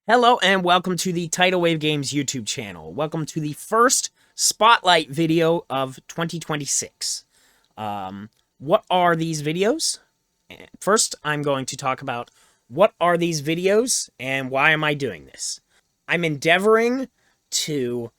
Hello and welcome to the Tidal Wave Games YouTube channel. Welcome to the first spotlight video of 2026. What are these videos? First, I'm going to talk about what are these videos and why am I doing this. I'm endeavoring to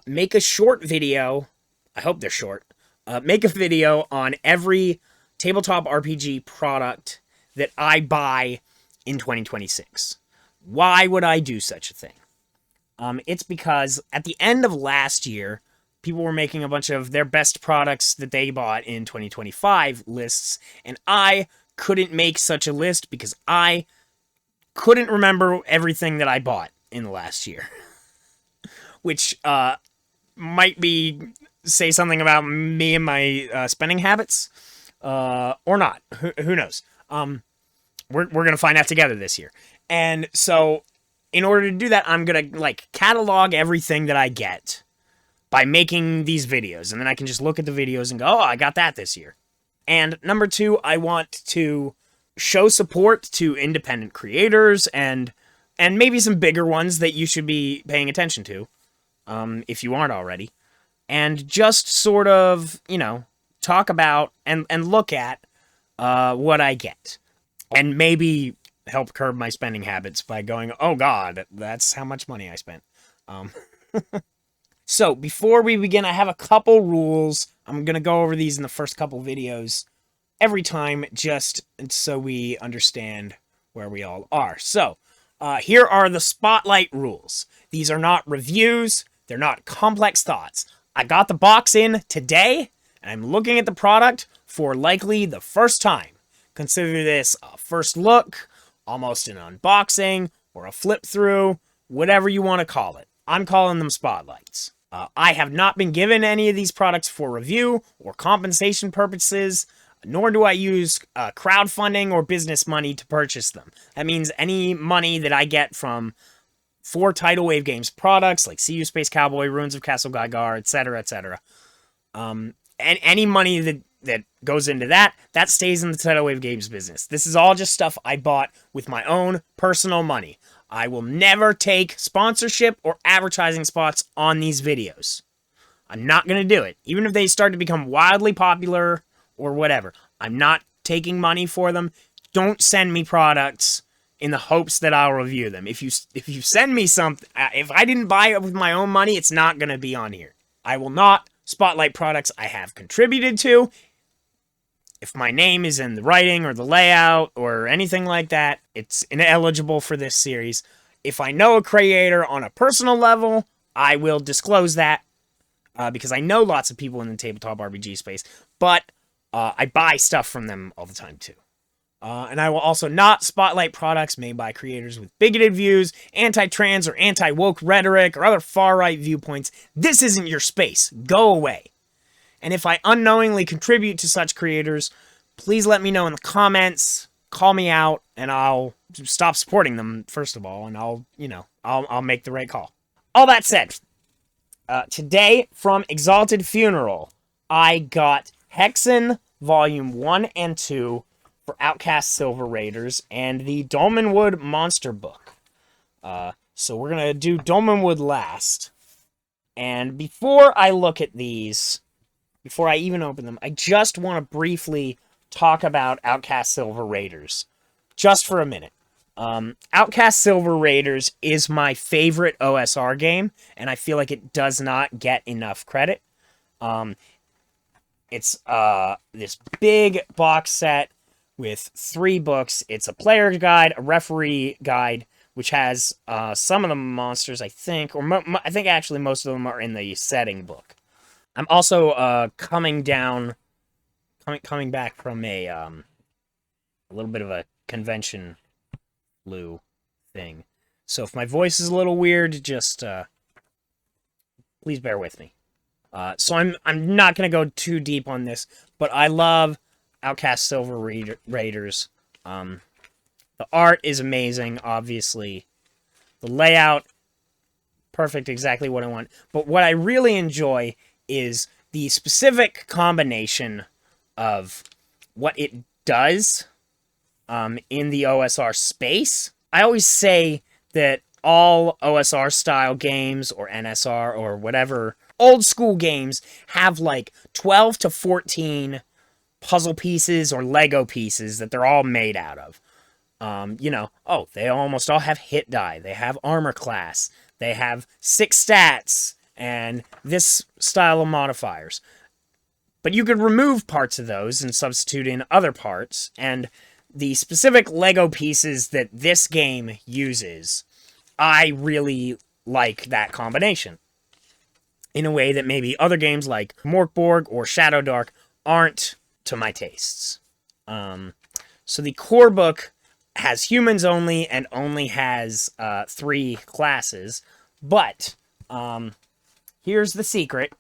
make a short video. I hope they're short. Make a video on every tabletop RPG product that I buy in 2026. Why would I do such a thing? It's because at the end of last year, people were making a bunch of their best products that they bought in 2025 lists, and I couldn't make such a list because I couldn't remember everything that I bought in the last year. Which might say something about me and my spending habits, or not. Who knows? We're going to find out together this year. And so, in order to do that, I'm going to, catalog everything that I get by making these videos. And then I can just look at the videos and go, oh, I got that this year. And number two, I want to show support to independent creators and maybe some bigger ones that you should be paying attention to, if you aren't already. And just sort of, talk about and look at what I get. And maybe help curb my spending habits by going, oh god, that's how much money I spent. So, before we begin, I have a couple rules. I'm going to go over these in the first couple videos every time, just so we understand where we all are. So, here are the spotlight rules. These are not reviews. They're not complex thoughts. I got the box in today, and I'm looking at the product for likely the first time. Consider this a first look, almost an unboxing, or a flip through, whatever you want to call it. I'm calling them spotlights. I have not been given any of these products for review or compensation purposes, nor do I use crowdfunding or business money to purchase them. That means any money that I get for Tidal Wave Games products, like See You Space Cowboy, Ruins of Castle Gygar, etc., etc., and any money that goes into that stays in the Tidal Wave Games business. This is all just stuff I bought with my own personal money. I will never take sponsorship or advertising spots on these videos. I'm not going to do it. Even if they start to become wildly popular or whatever, I'm not taking money for them. Don't send me products in the hopes that I'll review them. If you send me something, if I didn't buy it with my own money, it's not going to be on here. I will not spotlight products I have contributed to. If my name is in the writing or the layout or anything like that, it's ineligible for this series. If I know a creator on a personal level, I will disclose that because I know lots of people in the tabletop RPG space, but I buy stuff from them all the time too. And I will also not spotlight products made by creators with bigoted views, anti-trans or anti-woke rhetoric, or other far-right viewpoints. This isn't your space. Go away. And if I unknowingly contribute to such creators, please let me know in the comments, call me out, and I'll stop supporting them, first of all, and I'll make the right call. All that said, today from Exalted Funeral, I got Hexen Volume 1 and 2 for Outcast Silver Raiders and the Dolmenwood Monster Book. So we're going to do Dolmenwood last. And before I look at these, before I even open them, I just want to briefly talk about Outcast Silver Raiders. Just for a minute. Outcast Silver Raiders is my favorite OSR game, and I feel like it does not get enough credit. It's this big box set with 3 books. It's a player guide, a referee guide, which has some of the monsters, I think, or I think actually most of them are in the setting book. I'm also coming back from a little bit of a convention flu thing. So if my voice is a little weird, just please bear with me. So I'm not going to go too deep on this, but I love Outcast Silver Raiders. The art is amazing, obviously. The layout, perfect, exactly what I want. But what I really enjoy is the specific combination of what it does in the OSR space. I always say that all OSR style games or NSR or whatever old school games have like 12 to 14 puzzle pieces or Lego pieces that they're all made out of. They almost all have hit die. They have armor class. They have 6 stats and this style of modifiers. But you could remove parts of those and substitute in other parts, and the specific Lego pieces that this game uses, I really like that combination. In a way that maybe other games like Morkborg or Shadow Dark aren't to my tastes. So the core book has humans only and only has 3 classes, but here's the secret.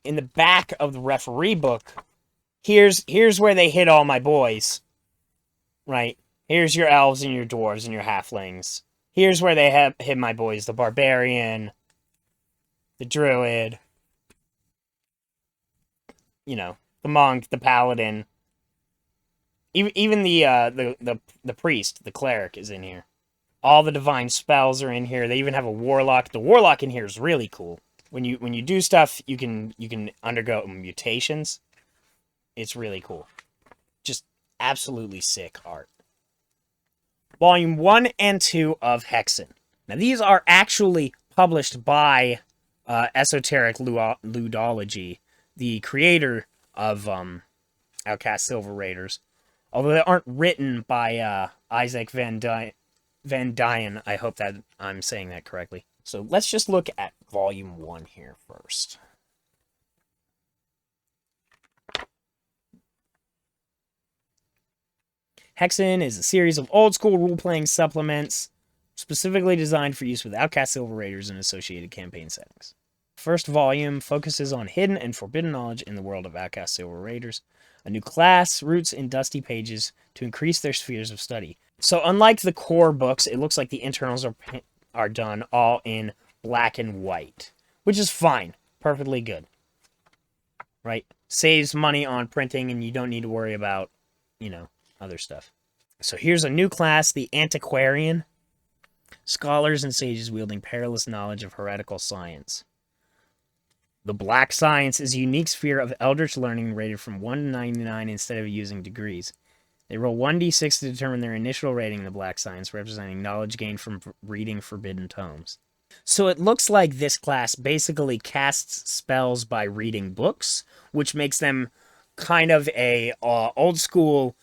In the back of the referee book, here's where they hit all my boys. Right? Here's your elves and your dwarves and your halflings. Here's where they have hit my boys: the barbarian, the druid, the monk, the paladin. Even the priest, the cleric, is in here. All the divine spells are in here. They even have a warlock. The warlock in here is really cool. When you do stuff, you can undergo mutations. It's really cool. Just absolutely sick art. Volume 1 and 2 of Hexen. Now these are actually published by Esoteric Ludology, the creator of Outcast Silver Raiders. Although they aren't written by Isaac Van Dyen. I hope that I'm saying that correctly. So let's just look at Volume 1 here first. Hexen is a series of old-school role-playing supplements specifically designed for use with Outcast Silver Raiders and associated campaign settings. First volume focuses on hidden and forbidden knowledge in the world of Outcast Silver Raiders. A new class roots in dusty pages to increase their spheres of study. So unlike the core books, it looks like the internals are done all in black and white, which is fine. Perfectly good. Right? Saves money on printing and you don't need to worry about, other stuff. So here's a new class, the Antiquarian. Scholars and sages wielding perilous knowledge of heretical science. The Black Science is a unique sphere of eldritch learning rated from 1 to 99 instead of using degrees. They roll 1d6 to determine their initial rating in the Black Science, representing knowledge gained from reading forbidden tomes. So it looks like this class basically casts spells by reading books, which makes them kind of a old school,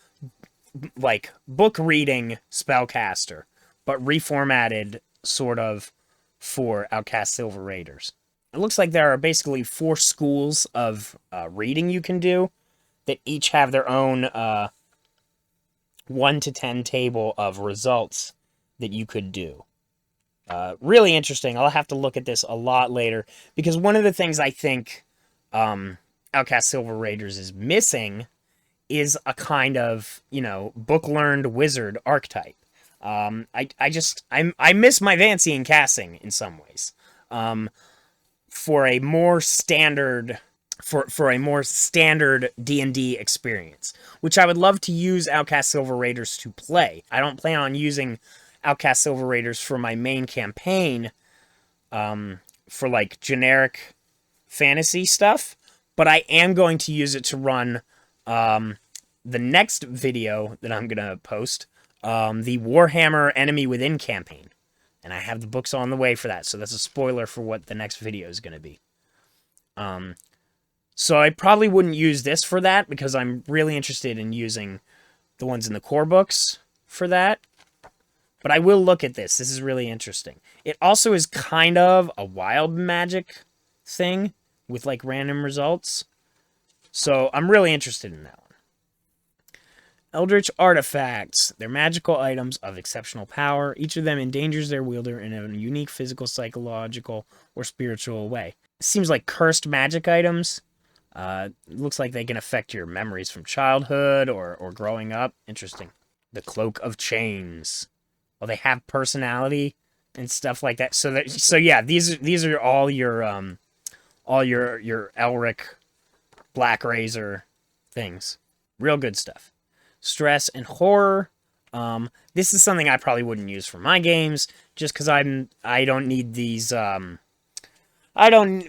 like, book reading spellcaster, but reformatted sort of for Outcast Silver Raiders. It looks like there are basically 4 schools of reading you can do that each have their own 1 to 10 table of results that you could do. Really interesting. I'll have to look at this a lot later, because one of the things I think Outcast Silver Raiders is missing is a kind of, book-learned wizard archetype. I miss my Vancian casting in some ways. For a more standard D&D experience, which I would love to use Outcast Silver Raiders to play. I don't plan on using Outcast Silver Raiders for my main campaign, for like generic fantasy stuff, but I am going to use it to run the next video that I'm gonna post, the Warhammer Enemy Within campaign. And I have the books on the way for that, so that's a spoiler for what the next video is going to be. So I probably wouldn't use this for that, because I'm really interested in using the ones in the core books for that. But I will look at this. This is really interesting. It also is kind of a wild magic thing with, like, random results. So I'm really interested in that one. Eldritch artifacts. They're magical items of exceptional power. Each of them endangers their wielder in a unique physical, psychological, or spiritual way. It seems like cursed magic items. Looks like they can affect your memories from childhood or growing up. Interesting. The Cloak of Chains. Well, they have personality and stuff like that. So yeah, these are all your Elric Black Razor things. Real good stuff. Stress and horror. This is something I probably wouldn't use for my games, just because I don't need these. I don't,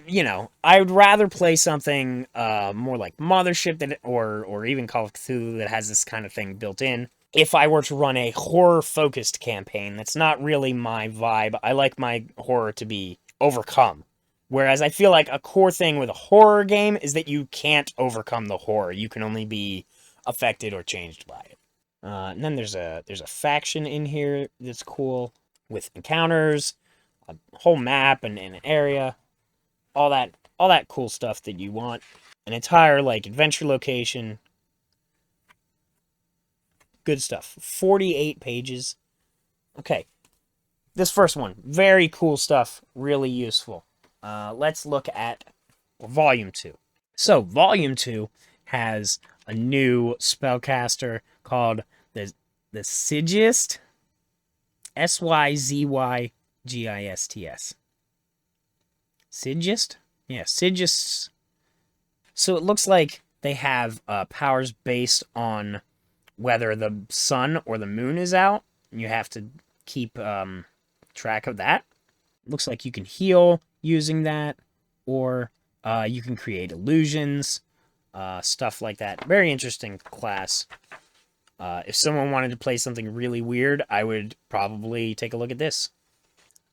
I would rather play something more like Mothership or even Call of Cthulhu that has this kind of thing built in. If I were to run a horror-focused campaign, that's not really my vibe. I like my horror to be overcome. Whereas I feel like a core thing with a horror game is that you can't overcome the horror. You can only be affected or changed by it. And then there's a faction in here that's cool with encounters, a whole map and an area, all that cool stuff that you want. An entire like adventure location. Good stuff. 48 pages. Okay. This first one, very cool stuff, really useful. Let's look at Volume 2. So, Volume 2 has a new spellcaster called the Syzyst. Syzygists. Syzyst? Yeah, Syzysts. So it looks like they have powers based on whether the sun or the moon is out. You have to keep track of that. Looks like you can heal using that, or you can create illusions, stuff like that. Very interesting class. If someone wanted to play something really weird, I would probably take a look at this.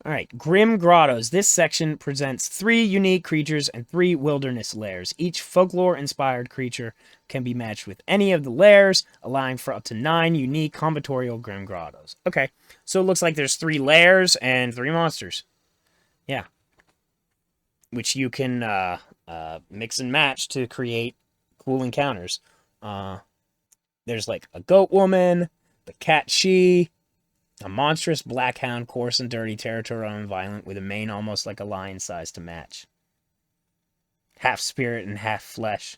Alright, Grim Grottos. This section presents 3 unique creatures and 3 wilderness lairs. Each folklore-inspired creature can be matched with any of the lairs, allowing for up to 9 unique combinatorial Grim Grottos. Okay, so it looks like there's 3 lairs and 3 monsters. Yeah. Which you can mix and match to create cool encounters. There's like a goat woman, the cat she, a monstrous black hound, coarse and dirty, territorial and violent, with a mane almost like a lion size to match. Half spirit and half flesh.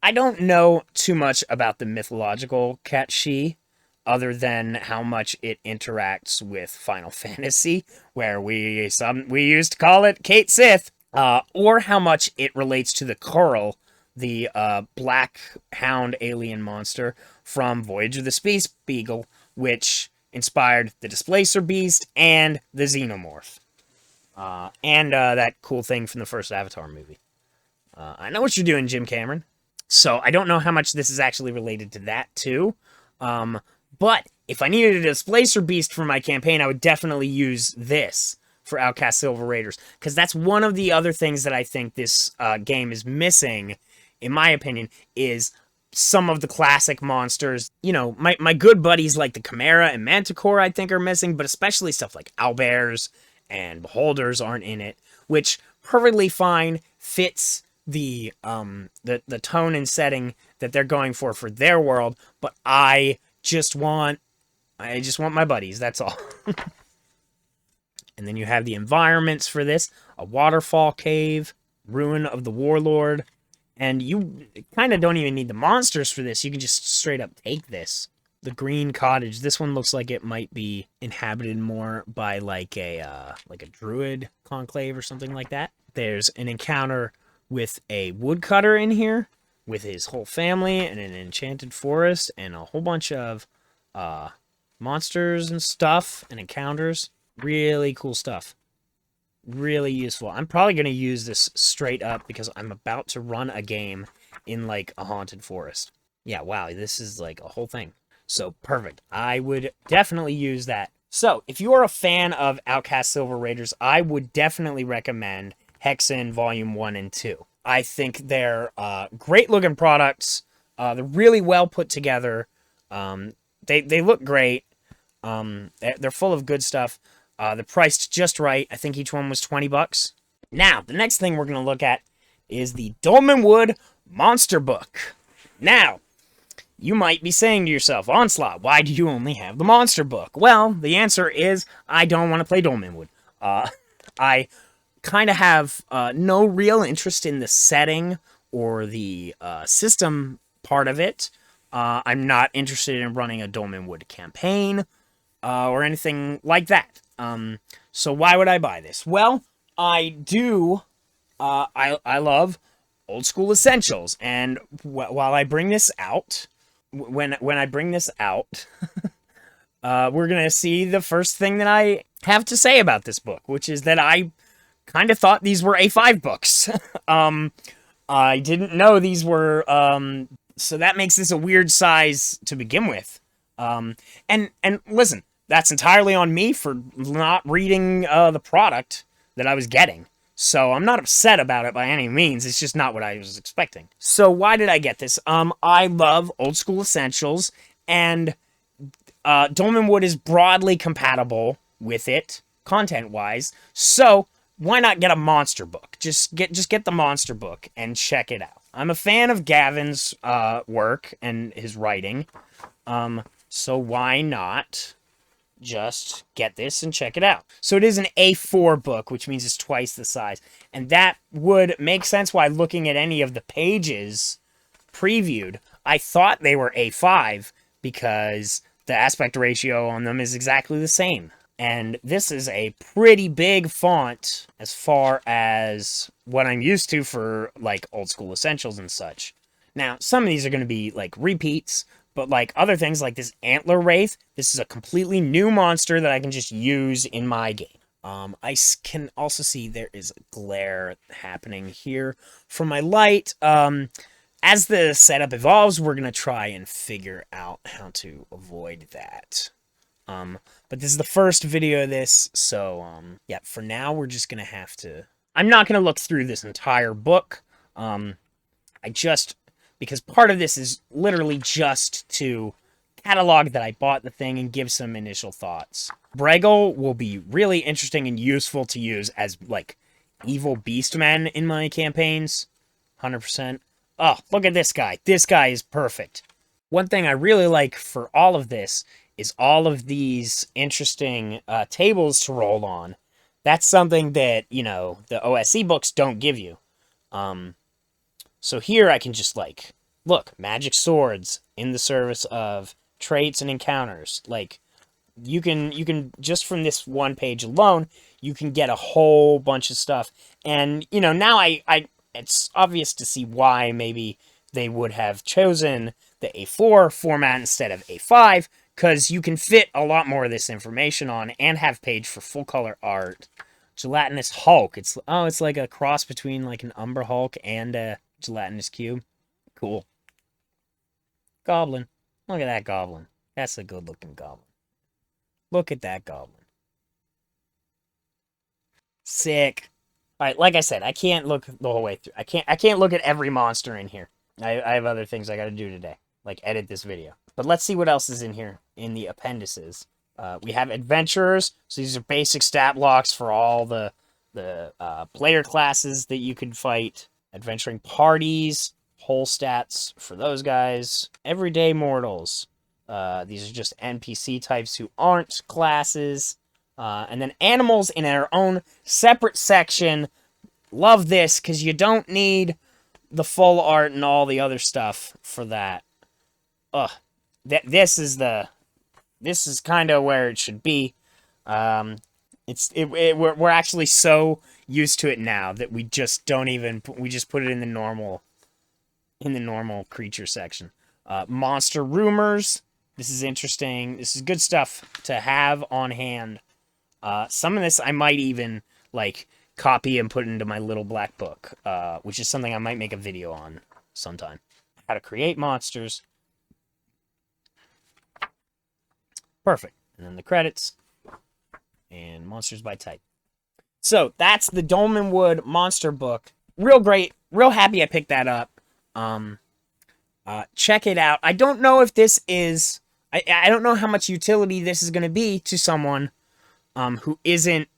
I don't know too much about the mythological cat she, other than how much it interacts with Final Fantasy, where we used to call it Kate Sith, or how much it relates to the Coral, the black hound alien monster from Voyage of the Space Beagle, which inspired the Displacer Beast and the Xenomorph. And that cool thing from the first Avatar movie. I know what you're doing, Jim Cameron. So I don't know how much this is actually related to that, too. But if I needed a Displacer Beast for my campaign, I would definitely use this for Outcast Silver Raiders. Because that's one of the other things that I think this game is missing, in my opinion, is some of the classic monsters. You know, my good buddies like the Chimera and Manticore, I think, are missing, but especially stuff like owlbears and beholders aren't in it, which perfectly fine fits the tone and setting that they're going for their world, but I just want my buddies, that's all. And then you have the environments for this: a waterfall cave, ruin of the warlord. And you kind of don't even need the monsters for this. You can just straight up take this. The green cottage. This one looks like it might be inhabited more by like a druid conclave or something like that. There's an encounter with a woodcutter in here with his whole family and an enchanted forest and a whole bunch of monsters and stuff and encounters. Really cool stuff. Really useful. I'm probably going to use this straight up because I'm about to run a game in like a haunted forest. Yeah, wow, this is like a whole thing. So perfect. I would definitely use that. So if you are a fan of Outcast Silver Raiders, I would definitely recommend Hexen Volume 1 and 2. I think they're great looking products. They're really well put together. They look great. They're full of good stuff. They're priced just right. I think each one was $20. Now, the next thing we're going to look at is the Dolmenwood Monster Book. Now, you might be saying to yourself, Onslaught, why do you only have the Monster Book? Well, the answer is I don't want to play Dolmenwood. I kind of have no real interest in the setting or the system part of it. I'm not interested in running a Dolmenwood campaign or anything like that. So why would I buy this? Well, I do, I love old school essentials, and while I bring this out, when I bring this out, we're going to see the first thing that I have to say about this book, which is that I kind of thought these were A5 books. I didn't know these were, so that makes this a weird size to begin with. And listen, that's entirely on me for not reading the product that I was getting. So I'm not upset about it by any means. It's just not what I was expecting. So why did I get this? I love old school essentials, and Dolmenwood is broadly compatible with it, content-wise. So why not get a monster book? Just get the monster book and check it out. I'm a fan of Gavin's work and his writing. So why not just get this and check it out? So it is an A4 book, which means it's twice the size. And that would make sense why, looking at any of the pages previewed, I thought they were A5 because the aspect ratio on them is exactly the same. And this is a pretty big font as far as what I'm used to for, like, old school essentials and such. Now, some of these are going to be, like, repeats, but, like, other things like this Antler Wraith, this is a completely new monster that I can just use in my game. I can also see there is a glare happening here from my light. As the setup evolves, we're going to try and figure out how to avoid that. But this is the first video of this, so, yeah, for now, we're just going to have to... I'm not going to look through this entire book. Because part of this is literally just to catalog that I bought the thing and give some initial thoughts. Bregel will be really interesting and useful to use as, like, evil beastmen in my campaigns. 100%. Oh, look at this guy. This guy is perfect. One thing I really like for all of this is all of these interesting tables to roll on. That's something that, you know, the OSE books don't give you. So here I can just, like, look, magic swords in the service of traits and encounters. Like, you can just from this one page alone, you can get a whole bunch of stuff. And, you know, now it's obvious to see why maybe they would have chosen the A4 format instead of A5, because you can fit a lot more of this information on and have page for full color art. Gelatinous Hulk. It's like a cross between, like, an Umber Hulk and a gelatinous cube. Cool. Goblin. Look at that goblin. That's a good looking goblin. Look at that goblin. Sick. Alright, like I said, I can't look the whole way through. I can't look at every monster in here. I have other things I gotta do today. Like edit this video. But let's see what else is in here in the appendices. We have adventurers. So these are basic stat blocks for all the player classes that you can fight. Adventuring parties, whole stats for those guys. Everyday mortals. These are just NPC types who aren't classes. And then animals in their own separate section. Love this, because you don't need the full art and all the other stuff for that. This is kind of where it should be. We're actually so used to it now that we just don't even, we just put it in the normal creature section. Monster rumors. This is interesting. This is good stuff to have on hand. Some of this I might even, like, copy and put into my little black book, which is something I might make a video on sometime. How to create monsters. Perfect. And then the credits. And monsters by type. So, that's the Dolmenwood monster book. Real great. Real happy I picked that up. Check it out. I don't know if this is... I don't know how much utility this is going to be to someone who isn't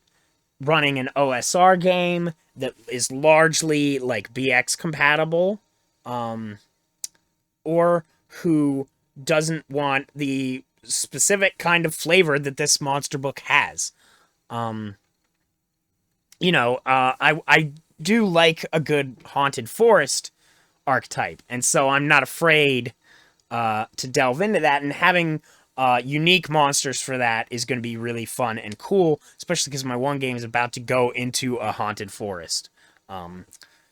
running an OSR game that is largely, like, BX compatible, or who doesn't want the specific kind of flavor that this monster book has. You know, I do like a good haunted forest archetype, and so I'm not afraid to delve into that, and having unique monsters for that is going to be really fun and cool, especially because my one game is about to go into a haunted forest.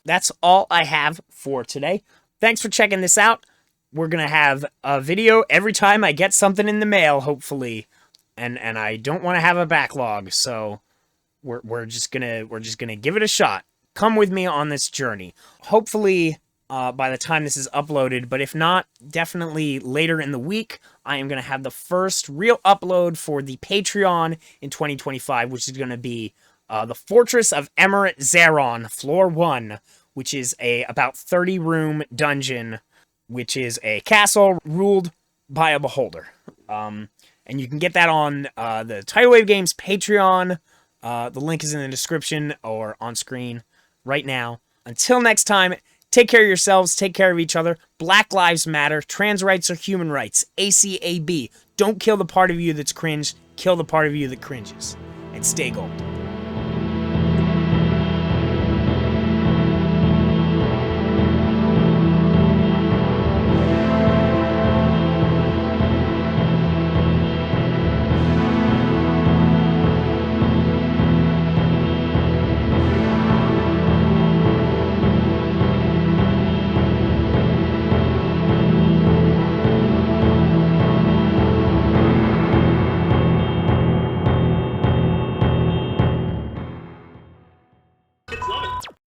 That's all I have for today. Thanks for checking this out. We're going to have a video every time I get something in the mail, hopefully. and I don't want to have a backlog, so we're just gonna give it a shot. Come with me on this journey. Hopefully, by the time this is uploaded, but if not, definitely later in the week, I am gonna have the first real upload for the Patreon in 2025, which is gonna be the Fortress of Emerald Zeron, Floor 1, which is a about 30-room dungeon, which is a castle ruled by a beholder. And you can get that on the Tidal Wave Games Patreon. The link is in the description or on screen right now. Until next time, take care of yourselves, take care of each other. Black Lives Matter, trans rights are human rights. ACAB. Don't kill the part of you that's cringe, kill the part of you that cringes. And stay gold.